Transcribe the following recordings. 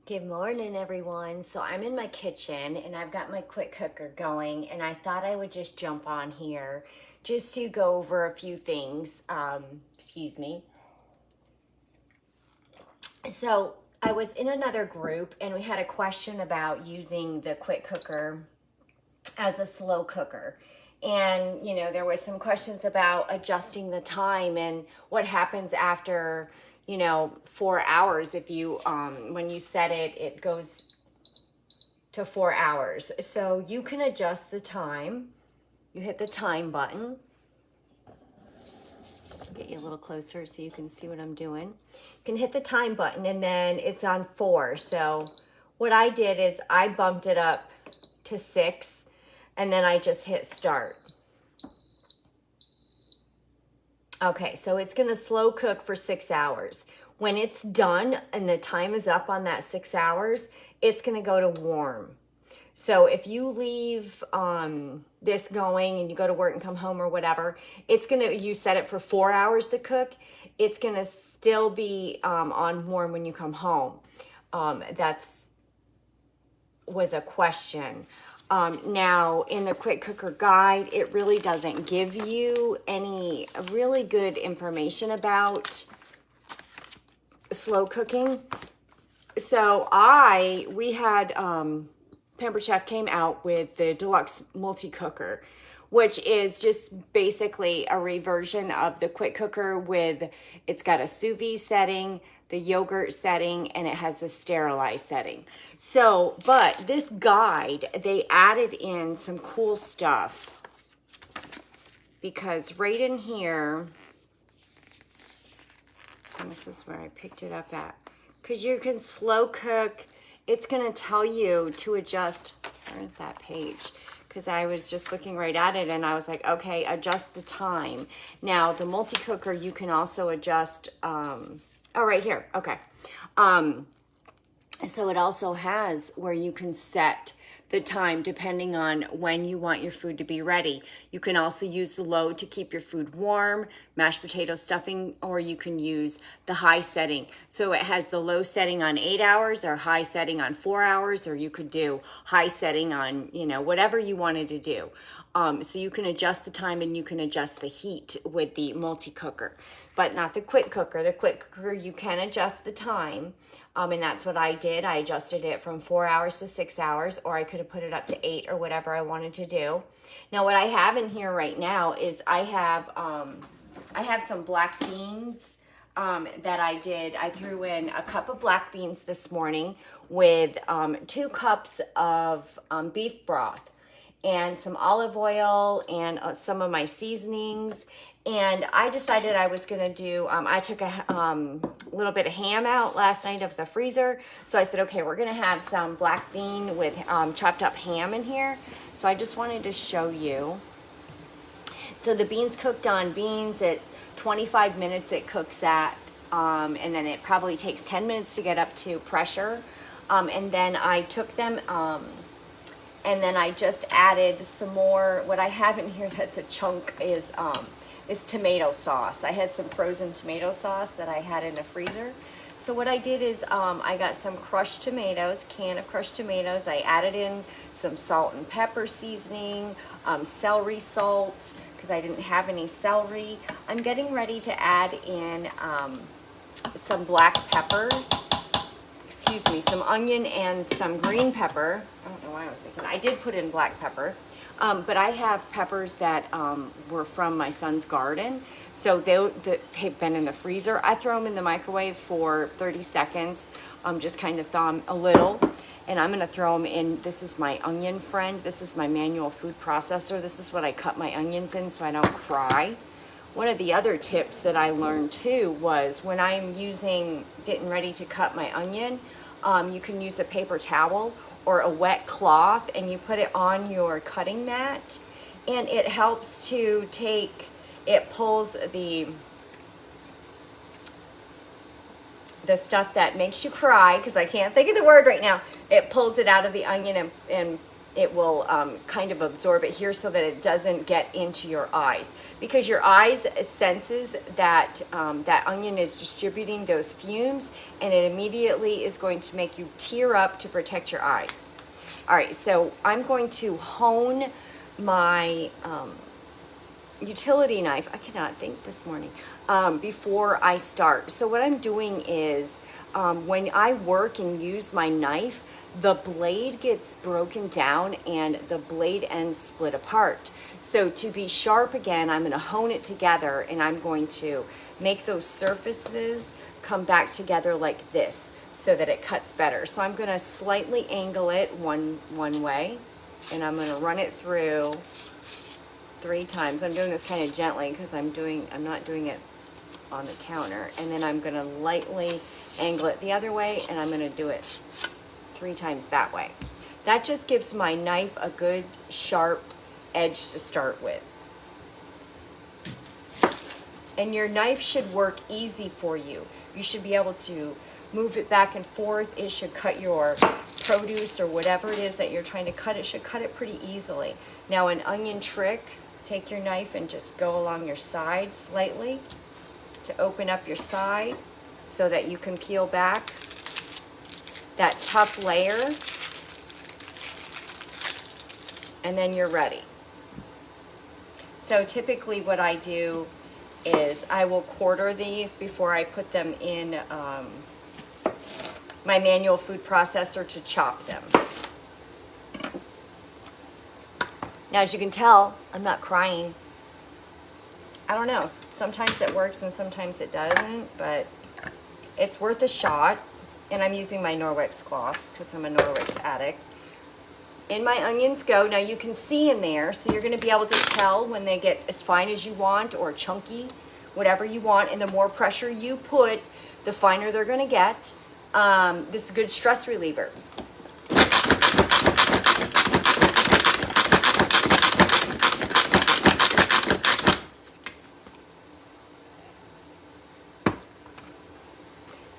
Good morning, everyone. So I'm in my kitchen and I've got my quick cooker going, and I thought I would just jump on here just to go over a few things. Excuse me. So I was in another group and we had a question about using the quick cooker as a slow cooker. And, there was some questions about adjusting the time and what happens after, 4 hours. If you, when you set it, it goes to 4 hours. So you can adjust the time. You hit the time button. Get you a little closer so you can see what I'm doing. You can hit the time button and then it's on 4. So what I did is I bumped it up to 6 and then I just hit start. Okay, so it's gonna slow cook for 6 hours. When it's done and the time is up on that 6 hours, it's gonna go to warm. So if you leave this going and you go to work and come home or whatever, you set it for 4 hours to cook. It's gonna still be on warm when you come home. That's was a question. Now, in the quick cooker guide, it really doesn't give you any really good information about slow cooking. So we had Pampered Chef came out with the deluxe multi-cooker, which is just basically a reversion of the quick cooker it's got a sous vide setting, the yogurt setting, and it has the sterilized setting. So, but this guide, they added in some cool stuff because right in here, and this is where I picked it up at, because you can slow cook. It's going to tell you to adjust. Where's that page? Because I was just looking right at it and I was like, okay, adjust the time. Now, the multi-cooker, you can also adjust, right here. Okay. So it also has where you can set the time depending on when you want your food to be ready. You can also use the low to keep your food warm, mashed potato stuffing, or you can use the high setting. So it has the low setting on 8 hours or high setting on 4 hours, or you could do high setting on, whatever you wanted to do. So you can adjust the time and you can adjust the heat with the multi-cooker, but not the quick cooker. The quick cooker, you can adjust the time. And that's what I did. I adjusted it from 4 hours to 6 hours, or I could have put it up to 8 or whatever I wanted to do. Now, what I have in here right now is I have some black beans that I did. I threw in a cup of black beans this morning with 2 cups of beef broth and some olive oil and some of my seasonings. And I decided I was gonna do, I took a little bit of ham out last night of the freezer. So I said, okay, we're gonna have some black bean with chopped up ham in here. So I just wanted to show you. So the beans cooked on beans at 25 minutes it cooks at, and then it probably takes 10 minutes to get up to pressure. And then I took them, and then I just added some more. What I have in here that's a chunk is tomato sauce. I had some frozen tomato sauce that I had in the freezer. So what I did is I got some crushed tomatoes, can of crushed tomatoes. I added in some salt and pepper seasoning, celery salt, because I didn't have any celery. I'm getting ready to add in some black pepper, some onion and some green pepper. I don't know why I was thinking. I did put in black pepper. But I have peppers that were from my son's garden. So they've been in the freezer. I throw them in the microwave for 30 seconds, just kind of thaw them a little. And I'm gonna throw them in. This is my onion friend. This is my manual food processor. This is what I cut my onions in so I don't cry. One of the other tips that I learned too was when I'm getting ready to cut my onion, you can use a paper towel or a wet cloth and you put it on your cutting mat, and it helps to it pulls the stuff that makes you cry, because I can't think of the word right now. It pulls it out of the onion and it will kind of absorb it here so that it doesn't get into your eyes, because your eyes senses that that onion is distributing those fumes, and it immediately is going to make you tear up to protect your eyes. All right, so I'm going to hone my utility knife. I cannot think this morning before I start. So what I'm doing is when I work and use my knife, the blade gets broken down and the blade ends split apart. So to be sharp again, I'm going to hone it together, and I'm going to make those surfaces come back together like this so that it cuts better. So I'm going to slightly angle it one way, and I'm going to run it through 3 times. I'm doing this kind of gently because I'm not doing it on the counter. And then I'm going to lightly angle it the other way, and I'm going to do it 3 times that way. That just gives my knife a good sharp edge to start with. And your knife should work easy for you. You should be able to move it back and forth. It should cut your produce or whatever it is that you're trying to cut. It should cut it pretty easily. Now, an onion trick, take your knife and just go along your side slightly to open up your side so that you can peel back that tough layer, and then you're ready. So typically what I do is I will quarter these before I put them in my manual food processor to chop them. Now, as you can tell, I'm not crying. I don't know, sometimes it works and sometimes it doesn't, but it's worth a shot. And I'm using my Norwex cloths because I'm a Norwex addict. In my onions go. Now you can see in there, so you're going to be able to tell when they get as fine as you want or chunky, whatever you want. And the more pressure you put, the finer they're going to get. This is a good stress reliever.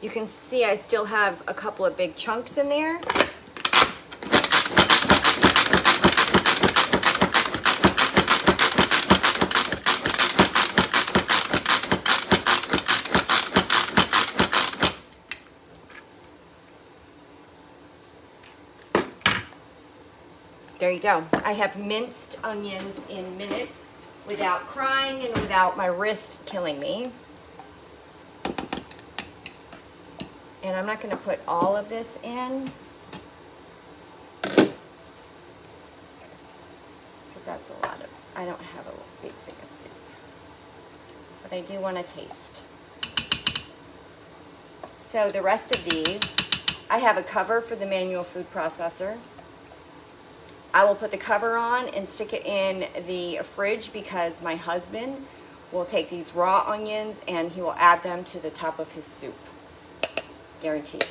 You can see I still have a couple of big chunks in there. There you go. I have minced onions in minutes without crying and without my wrist killing me. And I'm not going to put all of this in because that's a lot of, I don't have a big thing of soup. But I do want to taste. So the rest of these, I have a cover for the manual food processor. I will put the cover on and stick it in the fridge because my husband will take these raw onions and he will add them to the top of his soup. Guaranteed.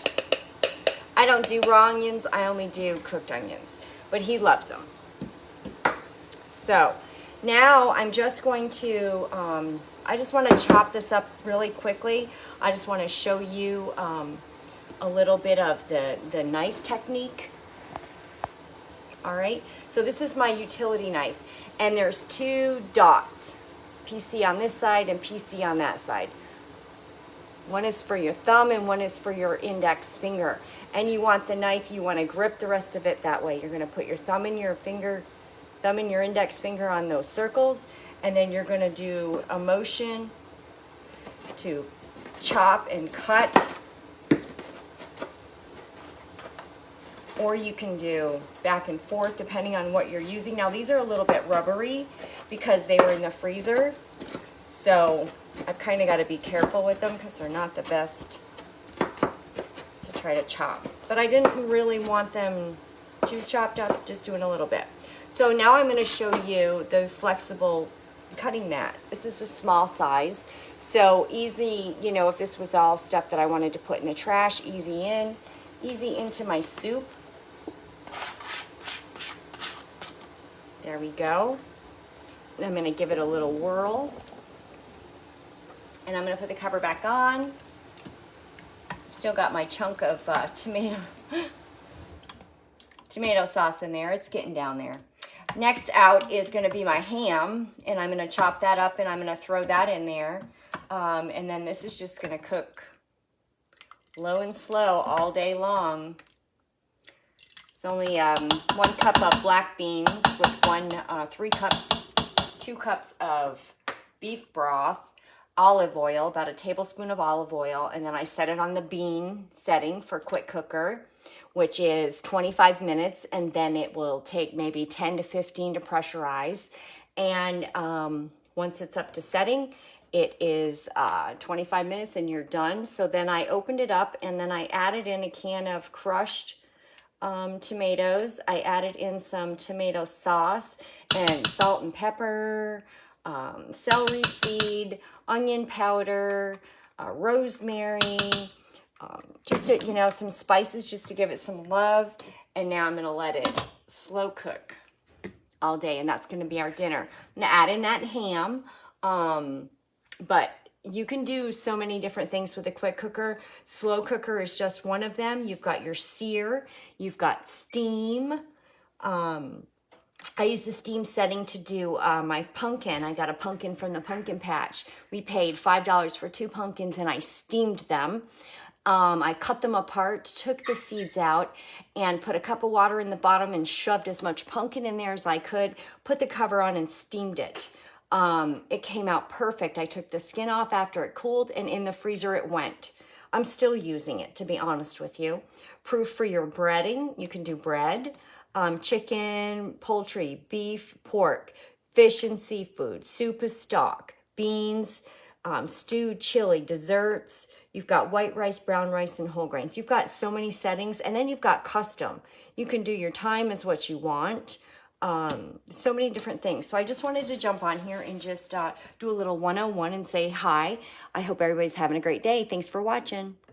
I don't do raw onions, I only do cooked onions, but he loves them. So now I'm just going to, I just want to chop this up really quickly. I just want to show you a little bit of the knife technique. All right, so this is my utility knife, and there's 2 dots, PC on this side and PC on that side. One is for your thumb and one is for your index finger. And you want the knife, you want to grip the rest of it that way. You're going to put your thumb and your index finger on those circles, and then you're going to do a motion to chop and cut. Or you can do back and forth depending on what you're using. Now these are a little bit rubbery because they were in the freezer. So I've kind of got to be careful with them because they're not the best to try to chop. But I didn't really want them too chopped up, just doing a little bit. So now I'm going to show you the flexible cutting mat. This is a small size. So easy, you know, if this was all stuff that I wanted to put in the trash, easy into my soup. There we go. And I'm going to give it a little whirl. And I'm going to put the cover back on. Still got my chunk of tomato sauce in there. It's getting down there. Next out is going to be my ham, and I'm going to chop that up and I'm going to throw that in there. And then this is just going to cook low and slow all day long. It's only 1 cup of black beans with 2 cups of beef broth, olive oil, about a tablespoon of olive oil, and then I set it on the bean setting for quick cooker, which is 25 minutes, and then it will take maybe 10 to 15 to pressurize. And once it's up to setting, it is 25 minutes and you're done. So then I opened it up and then I added in a can of crushed tomatoes. I added in some tomato sauce and salt and pepper, celery seed, onion powder, rosemary, just to, some spices just to give it some love. And now I'm going to let it slow cook all day, and that's going to be our dinner. I'm going to add in that ham, but you can do so many different things with a quick cooker. Slow cooker is just one of them. You've got your sear, you've got steam. I use the steam setting to do my pumpkin. I got a pumpkin from the pumpkin patch. We paid $5 for 2 pumpkins and I steamed them. I cut them apart, took the seeds out, and put a cup of water in the bottom and shoved as much pumpkin in there as I could, put the cover on and steamed it. It came out perfect. I took the skin off after it cooled, and in the freezer it went. I'm still using it, to be honest with you. Proof for your breading. You can do bread, chicken, poultry, beef, pork, fish and seafood, soup as stock, beans, stewed chili, desserts. You've got white rice, brown rice, and whole grains. You've got so many settings, and then you've got custom. You can do your time as what you want. So many different things. So I just wanted to jump on here and just do a little 101 and say hi. I hope everybody's having a great day. Thanks for watching.